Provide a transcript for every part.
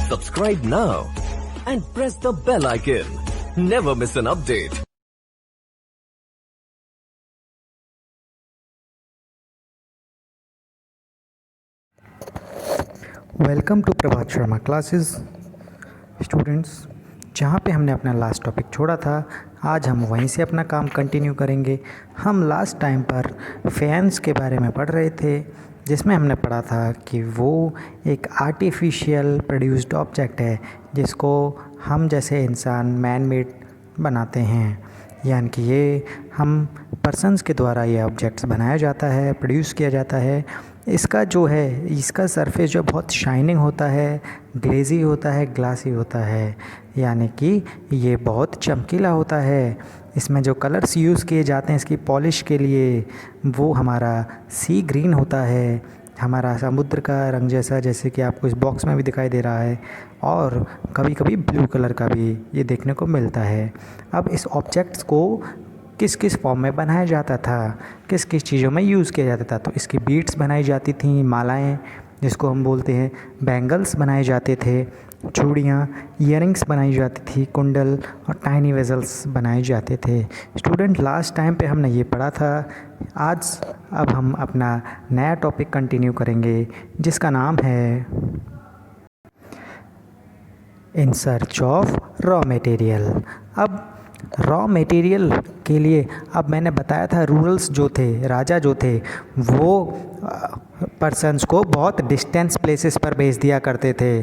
Subscribe now and press the bell icon. Never miss an update. Welcome to Prabhat Sharma classes students. जहाँ पे हमने अपना last topic छोड़ा था, आज हम वहीं से अपना काम कंटिन्यू करेंगे। हम लास्ट टाइम पर फैंस के बारे में पढ़ रहे थे, जिसमें हमने पढ़ा था कि वो एक आर्टिफिशियल प्रोड्यूस्ड ऑब्जेक्ट है जिसको हम जैसे इंसान मैन मेड बनाते हैं, यानी कि ये हम पर्सन्स के द्वारा ये ऑब्जेक्ट्स बनाया जाता है, प्रोड्यूस किया जाता है। इसका जो है, इसका सरफेस जो बहुत शाइनिंग होता है, ग्लेजी होता है, ग्लासी होता है, यानी कि ये बहुत चमकीला होता है। इसमें जो कलर्स यूज़ किए जाते हैं इसकी पॉलिश के लिए, वो हमारा सी ग्रीन होता है, हमारा समुद्र का रंग जैसा, जैसे कि आपको इस बॉक्स में भी दिखाई दे रहा है, और कभी कभी ब्लू कलर का भी ये देखने को मिलता है। अब इस ऑब्जेक्ट्स को किस किस फॉर्म में बनाया जाता था, किस किस चीज़ों में यूज़ किया जाता था, तो इसकी बीड्स बनाई जाती थी, मालाएं जिसको हम बोलते हैं, बैंगल्स बनाए जाते थे, चूड़ियाँ, ईयरिंग्स बनाई जाती थी, कुंडल और टाइनी वेजल्स बनाए जाते थे। स्टूडेंट, लास्ट टाइम पे हमने ये पढ़ा था। आज अब हम अपना नया टॉपिक कंटिन्यू करेंगे जिसका नाम है in search of raw material. अब रॉ मटेरियल के लिए, अब मैंने बताया था रूरल्स जो थे, राजा जो थे, वो पर्सन्स को बहुत डिस्टेंस प्लेसेस पर भेज दिया करते थे,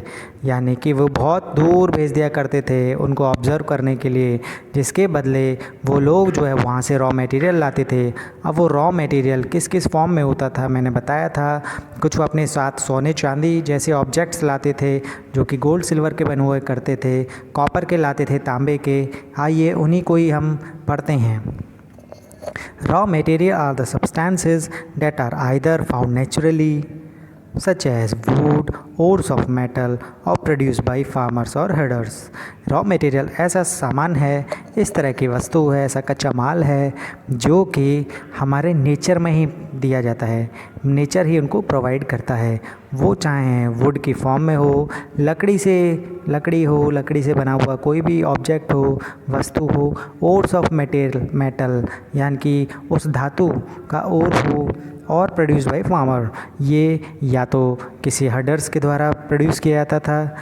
यानी कि वो बहुत दूर भेज दिया करते थे उनको ऑब्ज़र्व करने के लिए, जिसके बदले वो लोग जो है वहाँ से रॉ मटेरियल लाते थे। अब वो रॉ मटेरियल किस किस फॉर्म में होता था मैंने बताया था। कुछ वो अपने साथ सोने चांदी जैसे ऑब्जेक्ट्स लाते थे जो कि गोल्ड सिल्वर के बने हुए करते थे, कॉपर के लाते थे, तांबे के। आइए उन्हीं को ही हम पढ़ते हैं। Raw material are the substances that are either found naturally, such as wood, ores of metal, or produced by farmers or herders. Raw material ऐसा सामान है, इस तरह की वस्तु है, ऐसा कच्चा माल है जो कि हमारे नेचर में ही दिया जाता है, नेचर ही उनको प्रोवाइड करता है। वो चाहे वुड की फॉर्म में हो, लकड़ी हो, लकड़ी से बना हुआ कोई भी ऑब्जेक्ट हो, वस्तु हो, ओर्स ऑफ मेटल यानी कि उस धातु का ओर हो, और प्रोड्यूस बाय फार्मर, ये या तो किसी हर्डर्स के द्वारा प्रोड्यूस किया जाता था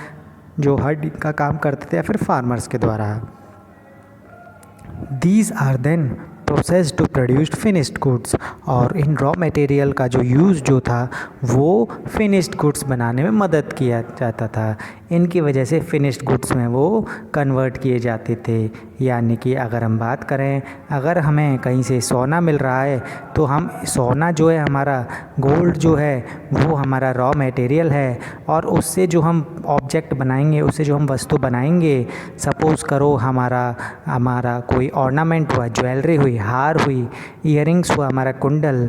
जो हर्ड का काम करते थे, या फिर फार्मर्स के द्वारा। These are then process to produced finished goods. और इन रॉ मटेरियल का जो यूज़ जो था वो फिनिश्ड गुड्स बनाने में मदद किया जाता था। इनकी वजह से फिनिश्ड गुड्स में वो कन्वर्ट किए जाते थे। यानी कि अगर हम बात करें, अगर हमें कहीं से सोना मिल रहा है तो हम सोना जो है, हमारा गोल्ड जो है, वो हमारा रॉ मटेरियल है, और उससे जो हम ऑब्जेक्ट बनाएंगे, उससे जो हम वस्तु बनाएंगे, सपोज़ करो हमारा कोई ऑर्नामेंट हुआ, ज्वेलरी हुई, हार हुई, ईयरिंग्स हुआ, हमारा कुंडल,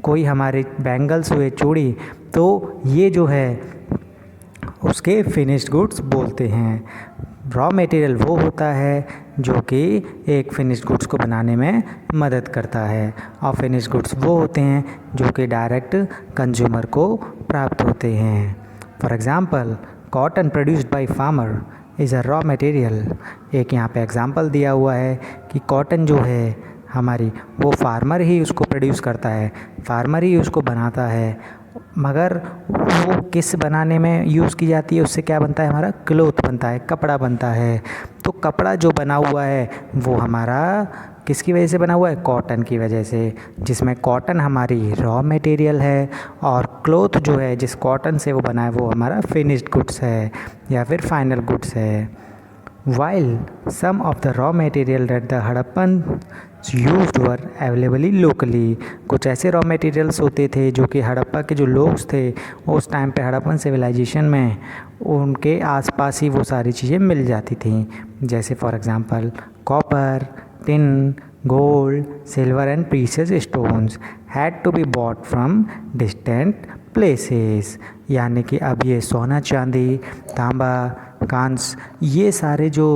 कोई हमारे बैंगल्स हुए, चूड़ी, तो ये जो है उसके फिनिश्ड गुड्स बोलते हैं। रॉ मटेरियल वो होता है जो कि एक फिनिश्ड गुड्स को बनाने में मदद करता है, और फिनिश्ड गुड्स वो होते हैं जो कि डायरेक्ट कंज्यूमर को प्राप्त होते हैं। For example, cotton produced by farmer is a raw material. एक यहाँ पे एग्ज़ाम्पल दिया हुआ है कि कॉटन जो है हमारी, वो फार्मर ही उसको प्रोड्यूस करता है, फार्मर ही उसको बनाता है, मगर वो किस बनाने में यूज़ की जाती है, उससे क्या बनता है, हमारा क्लोथ बनता है, कपड़ा बनता है। तो कपड़ा जो बना हुआ है वो हमारा किसकी वजह से बना हुआ है, कॉटन की वजह से, जिसमें कॉटन हमारी रॉ मटेरियल है, और क्लोथ जो है जिस कॉटन से वो बना है वो हमारा फिनिश्ड गुड्स है या फिर फाइनल गुड्स है। While some of the raw material that the Harappan used were available locally, कुछ ऐसे रॉ मटेरियल्स होते थे जो कि हड़प्पा के जो लोग थे उस टाइम पे हड़प्पन सिविलाइजेशन में, उनके आसपास ही वो सारी चीज़ें मिल जाती थी। जैसे for example copper, tin, gold, silver and precious stones had to be bought from distant places. यानी कि अब ये सोना, चांदी, तांबा, कांस, ये सारे जो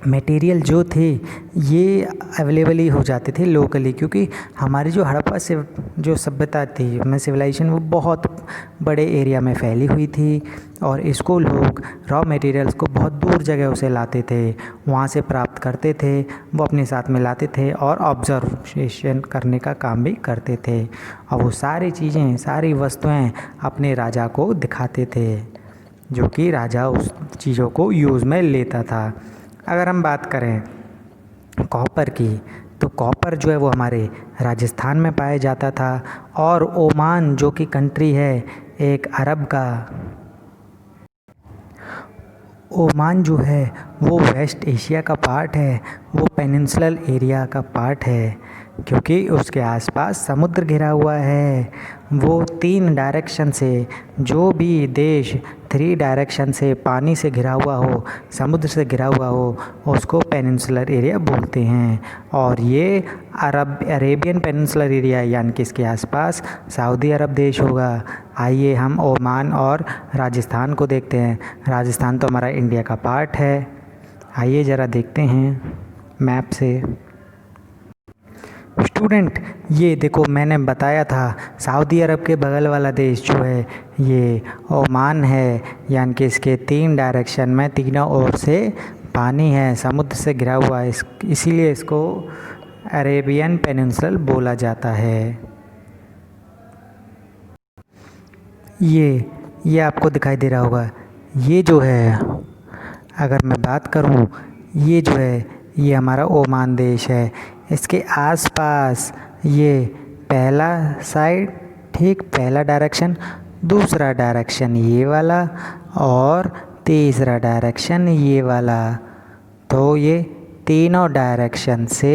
मटेरियल जो थे ये अवेलेबल ही हो जाते थे लोकली, क्योंकि हमारी जो हड़प्पा से जो सभ्यता थी में सिविलाइजेशन वो बहुत बड़े एरिया में फैली हुई थी, और इसको लोग रॉ मटेरियल्स को बहुत दूर जगह से लाते थे, वहाँ से प्राप्त करते थे, वो अपने साथ में लाते थे और ऑब्जर्वेशन करने का काम भी करते थे, और वो सारी चीज़ें सारी वस्तुएं अपने राजा को दिखाते थे, जो कि राजा उस चीज़ों को यूज़ में लेता था। अगर हम बात करें कॉपर की, तो कॉपर जो है वो हमारे राजस्थान में पाया जाता था, और ओमान जो कि कंट्री है एक अरब का, ओमान जो है वो वेस्ट एशिया का पार्ट है, वो पेनिनसुलर एरिया का पार्ट है, क्योंकि उसके आसपास समुद्र घिरा हुआ है। वो 3 डायरेक्शन से, जो भी देश 3 डायरेक्शन से पानी से घिरा हुआ हो, समुद्र से घिरा हुआ हो, उसको पेनिनसुलर एरिया बोलते हैं। और ये अरेबियन पेनिनसुलर एरिया, यानी कि इसके आसपास सऊदी अरब देश होगा। आइए हम ओमान और राजस्थान को देखते हैं। राजस्थान तो हमारा इंडिया का पार्ट है। आइए ज़रा देखते हैं मैप से। स्टूडेंट, ये देखो मैंने बताया था सऊदी अरब के बगल वाला देश जो है ये ओमान है, यानी कि इसके 3 डायरेक्शन में तीनों ओर से पानी है, समुद्र से घिरा हुआ है, इसीलिए इसको अरेबियन पेनिनसुला बोला जाता है। ये आपको दिखाई दे रहा होगा, ये जो है अगर मैं बात करूँ, ये जो है ये हमारा ओमान देश है। इसके आसपास ये पहला साइड, ठीक पहला डायरेक्शन, दूसरा डायरेक्शन ये वाला, और तीसरा डायरेक्शन ये वाला। तो ये तीनों डायरेक्शन से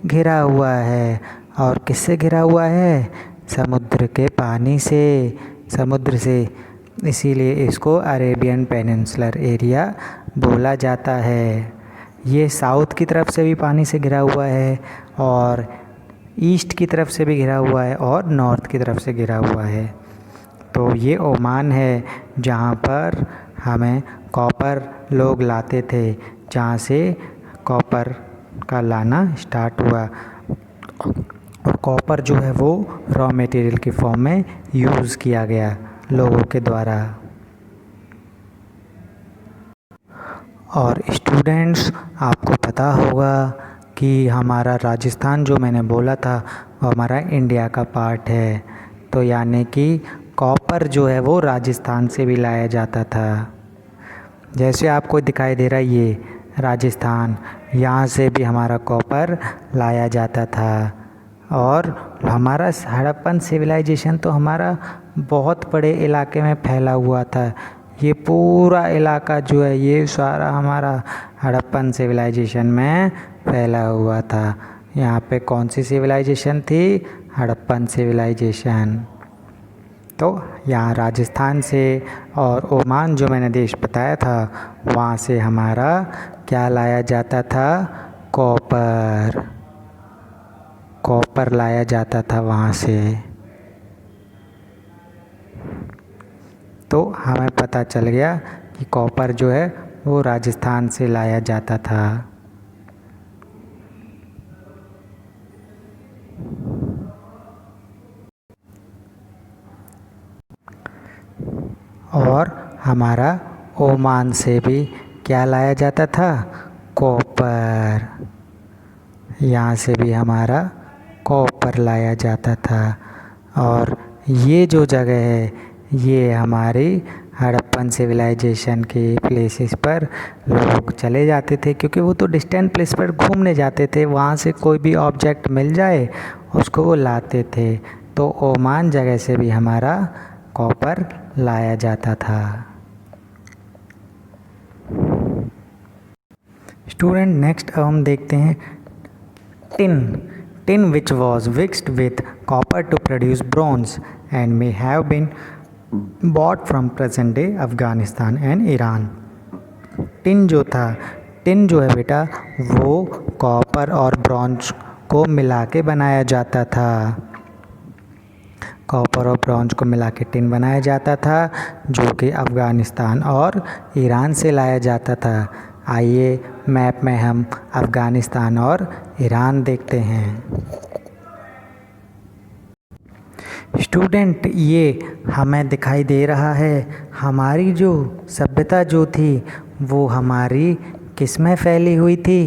घिरा हुआ है। और किससे घिरा हुआ है? समुद्र के पानी से, समुद्र से। इसीलिए इसको अरेबियन पेनिनसुलर एरिया बोला जाता है। ये साउथ की तरफ से भी पानी से घिरा हुआ है, और ईस्ट की तरफ से भी घिरा हुआ है, और नॉर्थ की तरफ से घिरा हुआ है। तो ये ओमान है जहाँ पर हमें कॉपर लोग लाते थे, जहाँ से कॉपर का लाना स्टार्ट हुआ। और कॉपर जो है वो रॉ मटेरियल की फॉर्म में यूज़ किया गया लोगों के द्वारा। और स्टूडेंट्स, आपको पता होगा कि हमारा राजस्थान जो मैंने बोला था वो हमारा इंडिया का पार्ट है। तो यानी कि कॉपर जो है वो राजस्थान से भी लाया जाता था। जैसे आपको दिखाई दे रहा है ये राजस्थान, यहाँ से भी हमारा कॉपर लाया जाता था। और हमारा हड़प्पन सिविलाइजेशन तो हमारा बहुत बड़े इलाके में फैला हुआ था। ये पूरा इलाका जो है ये सारा हमारा हड़प्पन सिविलाइजेशन में फैला हुआ था। यहाँ पे कौन सी सिविलाइजेशन थी? हड़प्पन सिविलाइजेशन। तो यहाँ राजस्थान से और ओमान जो मैंने देश बताया था वहाँ से हमारा क्या लाया जाता था? कॉपर। कॉपर लाया जाता था वहाँ से। तो हमें पता चल गया कि कॉपर जो है वो राजस्थान से लाया जाता था। और हमारा ओमान से भी क्या लाया जाता था? कॉपर। यहाँ से भी हमारा कॉपर लाया जाता था। और ये जो जगह है ये हमारी हड़प्पन सिविलाइजेशन के प्लेसेस पर लोग चले जाते थे, क्योंकि वो तो डिस्टेंट प्लेस पर घूमने जाते थे। वहाँ से कोई भी ऑब्जेक्ट मिल जाए उसको वो लाते थे। तो ओमान जगह से भी हमारा कॉपर लाया जाता था। स्टूडेंट, नेक्स्ट अब हम देखते हैं tin which was mixed with copper to produce bronze and may have been bought from present day Afghanistan and Iran. Tin जो है बेटा वो कॉपर और ब्रॉन्ज को मिला के बनाया जाता था। कॉपर और ब्रॉन्ज को मिला के टिन बनाया जाता था, जो कि अफ़गानिस्तान और ईरान से लाया जाता था। आइए मैप में हम अफ़गानिस्तान और ईरान देखते हैं। स्टूडेंट, ये हमें दिखाई दे रहा है हमारी जो सभ्यता जो थी वो हमारी किस में फैली हुई थी?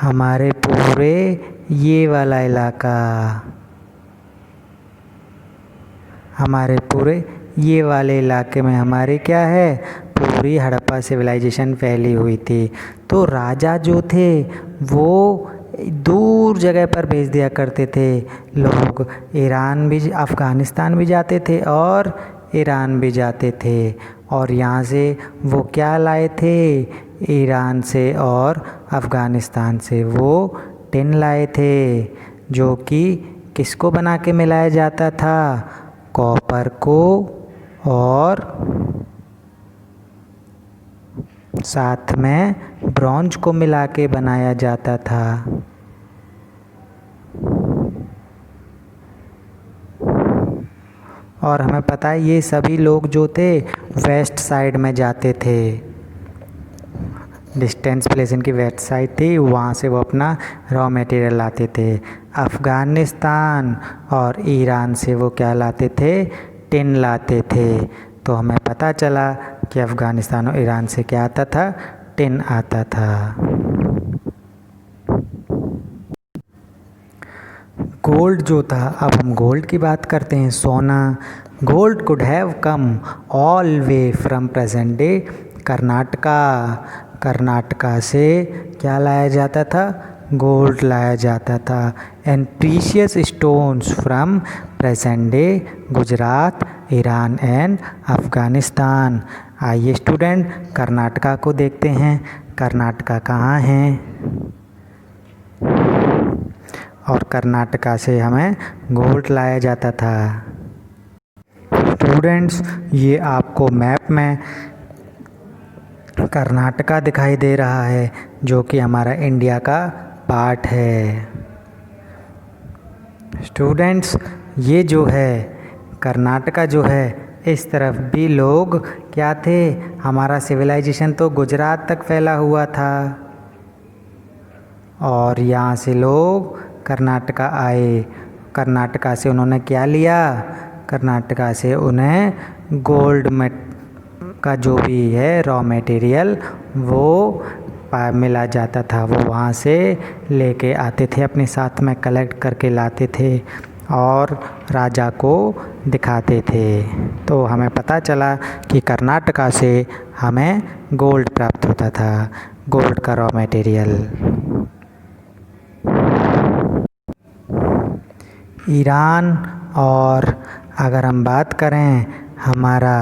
हमारे पूरे ये वाला इलाका, हमारे पूरे ये वाले इलाके में हमारी क्या है, पूरी हड़प्पा सिविलाइजेशन फैली हुई थी। तो राजा जो थे वो दूर जगह पर भेज दिया करते थे लोग। ईरान भी, अफ़गानिस्तान भी जाते थे और ईरान भी जाते थे। और यहाँ से वो क्या लाए थे? ईरान से और अफ़गानिस्तान से वो टिन लाए थे, जो कि किसको बना के मिलाया जाता था? कॉपर को और साथ में ब्रॉन्ज को मिला के बनाया जाता था। और हमें पता है ये सभी लोग जो थे वेस्ट साइड में जाते थे, डिस्टेंस प्लेस इनकी वेस्ट साइड थी, वहाँ से वो अपना रॉ मटेरियल लाते थे। अफ़गानिस्तान और ईरान से वो क्या लाते थे? टिन लाते थे। तो हमें पता चला कि अफ़गानिस्तान और ईरान से क्या आता था? टिन आता था। गोल्ड जो था, अब हम गोल्ड की बात करते हैं, सोना। Gold could have come all way from present day Karnataka. Karnataka से क्या लाया जाता था? गोल्ड लाया जाता था। And precious stones from present day Gujarat, Iran and Afghanistan. आइए स्टूडेंट कर्नाटका को देखते हैं। कर्नाटका कहाँ है? और कर्नाटका से हमें गोल्ड लाया जाता था। स्टूडेंट्स, ये आपको मैप में कर्नाटका दिखाई दे रहा है, जो कि हमारा इंडिया का पार्ट है। स्टूडेंट्स, ये जो है कर्नाटका जो है, इस तरफ भी लोग क्या थे? हमारा सिविलाइजेशन तो गुजरात तक फैला हुआ था और यहाँ से लोग कर्नाटका आए। कर्नाटका से उन्होंने क्या लिया? कर्नाटका से उन्हें गोल्ड में का जो भी है रॉ मटेरियल वो मिला जाता था। वो वहाँ से लेके आते थे, अपने साथ में कलेक्ट करके लाते थे और राजा को दिखाते थे। तो हमें पता चला कि कर्नाटका से हमें गोल्ड प्राप्त होता था, गोल्ड का रॉ मटेरियल। ईरान और अगर हम बात करें हमारा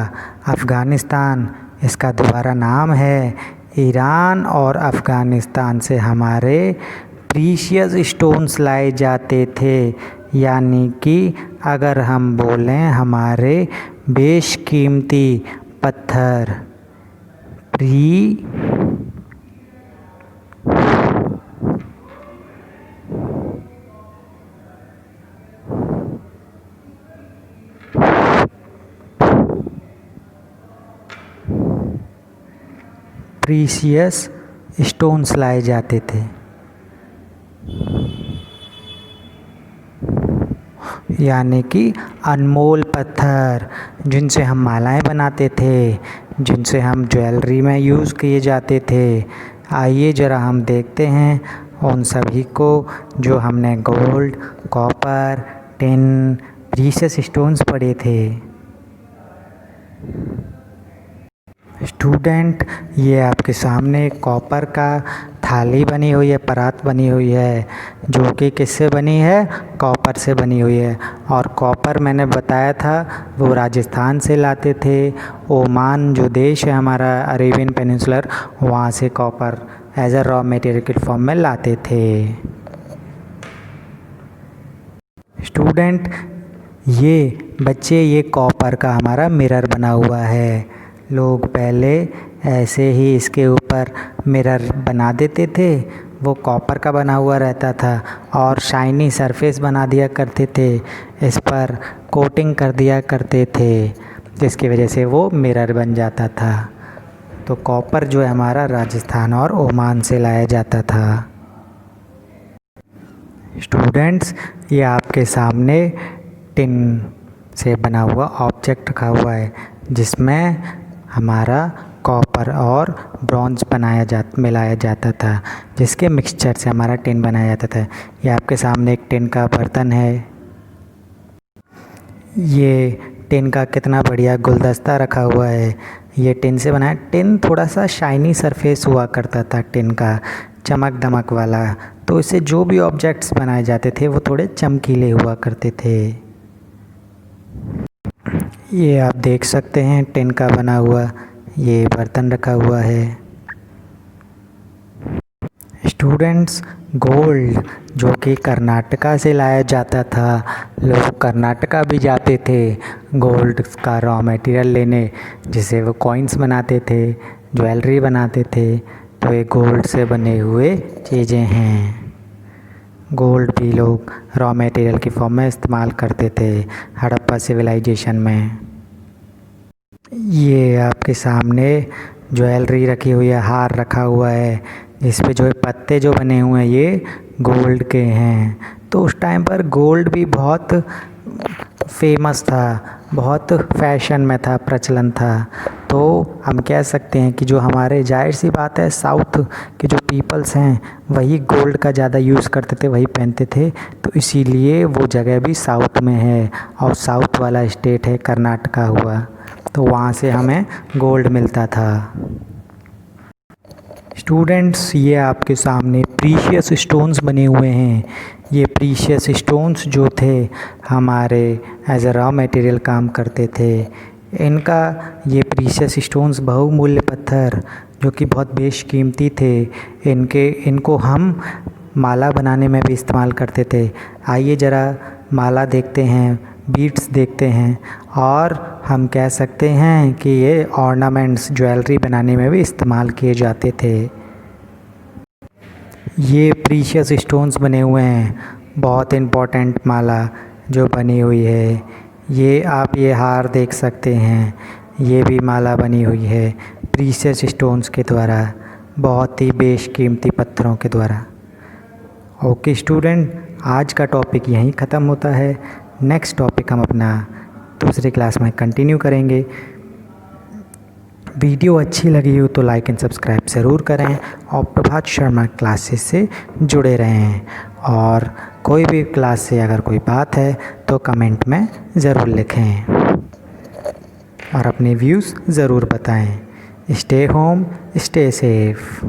अफ़गानिस्तान, इसका दोबारा नाम है। ईरान और अफ़गानिस्तान से हमारे प्रीशियस स्टोन्स लाए जाते थे, यानी कि अगर हम बोलें हमारे बेशकीमती पत्थर, प्रीशियस स्टोन्स लाए जाते थे, यानी कि अनमोल पत्थर, जिनसे हम मालाएं बनाते थे, जिनसे हम ज्वेलरी में यूज़ किए जाते थे। आइए ज़रा हम देखते हैं उन सभी को जो हमने gold, copper, tin, precious stones पढ़े थे। स्टूडेंट, ये आपके सामने कॉपर का थाली बनी हुई है, परात बनी हुई है, जो कि किससे बनी है? कॉपर से बनी हुई है। और कॉपर मैंने बताया था वो राजस्थान से लाते थे। ओमान जो देश है हमारा अरेबियन पेनिनसुलर, वहाँ से copper as a raw material के फॉर्म में लाते थे। स्टूडेंट, ये बच्चे, ये कॉपर का हमारा मिरर बना हुआ है। लोग पहले ऐसे ही इसके ऊपर मिरर बना देते थे, वो कॉपर का बना हुआ रहता था और शाइनी सरफेस बना दिया करते थे, इस पर कोटिंग कर दिया करते थे। जिसकी वजह से वो मिरर बन जाता था। तो कॉपर जो है हमारा राजस्थान और ओमान से लाया जाता था। स्टूडेंट्स, ये आपके सामने टिन से बना हुआ ऑब्जेक्ट रखा हुआ है जिसमें हमारा कॉपर और ब्रॉन्ज मिलाया जाता था, जिसके मिक्सचर से हमारा टिन बनाया जाता था। ये आपके सामने एक टिन का बर्तन है। ये टिन का कितना बढ़िया गुलदस्ता रखा हुआ है। ये टिन से बना है। टिन थोड़ा सा शाइनी सरफेस हुआ करता था, टिन का चमक दमक वाला, तो इससे जो भी ऑब्जेक्ट्स बनाए जाते थे वो थोड़े चमकीले हुआ करते थे। ये आप देख सकते हैं टिन का बना हुआ ये बर्तन रखा हुआ है। स्टूडेंट्स, गोल्ड जो कि कर्नाटका से लाया जाता था, लोग कर्नाटका भी जाते थे गोल्ड का रॉ मटेरियल लेने, जिसे वो कॉइन्स बनाते थे, ज्वेलरी बनाते थे। तो ये गोल्ड से बने हुए चीज़ें हैं। गोल्ड भी लोग रॉ मटेरियल की फॉर्म में इस्तेमाल करते थे हड़प्पा सिविलाइजेशन में। ये आपके सामने ज्वेलरी रखी हुई है, हार रखा हुआ है, इस पे जो है पत्ते जो बने हुए हैं ये गोल्ड के हैं। तो उस टाइम पर गोल्ड भी बहुत फेमस था, बहुत फैशन में था, प्रचलन था। तो हम कह सकते हैं कि जो हमारे, जाहिर सी बात है, साउथ के जो पीपल्स हैं वही गोल्ड का ज़्यादा यूज़ करते थे, वही पहनते थे। तो इसीलिए वो जगह भी साउथ में है और साउथ वाला स्टेट है कर्नाटका हुआ, तो वहाँ से हमें गोल्ड मिलता था। स्टूडेंट्स, ये आपके सामने प्रीशियस स्टोन्स बने हुए हैं। ये प्रीशियस स्टोन्स जो थे हमारे एज अ रॉ मटेरियल काम करते थे। इनका, ये प्रीशियस स्टोन्स बहुमूल्य पत्थर जो कि बहुत बेशकीमती थे, इनको हम माला बनाने में भी इस्तेमाल करते थे। आइए ज़रा माला देखते हैं, बीड्स देखते हैं, और हम कह सकते हैं कि ये ऑर्नामेंट्स, ज्वेलरी बनाने में भी इस्तेमाल किए जाते थे। ये प्रीशियस स्टोन्स बने हुए हैं, बहुत इम्पोर्टेंट माला जो बनी हुई है। ये आप ये हार देख सकते हैं, ये भी माला बनी हुई है प्रीशियस स्टोन्स के द्वारा, बहुत ही बेशकीमती पत्थरों के द्वारा। ओके स्टूडेंट, आज का टॉपिक यहीं ख़त्म होता है। नेक्स्ट टॉपिक हम अपना दूसरी क्लास में कंटिन्यू करेंगे। वीडियो अच्छी लगी हो तो लाइक एंड सब्सक्राइब ज़रूर करें और प्रभात शर्मा क्लासेस से जुड़े रहें। और कोई भी क्लास से अगर कोई बात है तो कमेंट में ज़रूर लिखें और अपने व्यूज़ ज़रूर बताएं। Stay home, stay safe.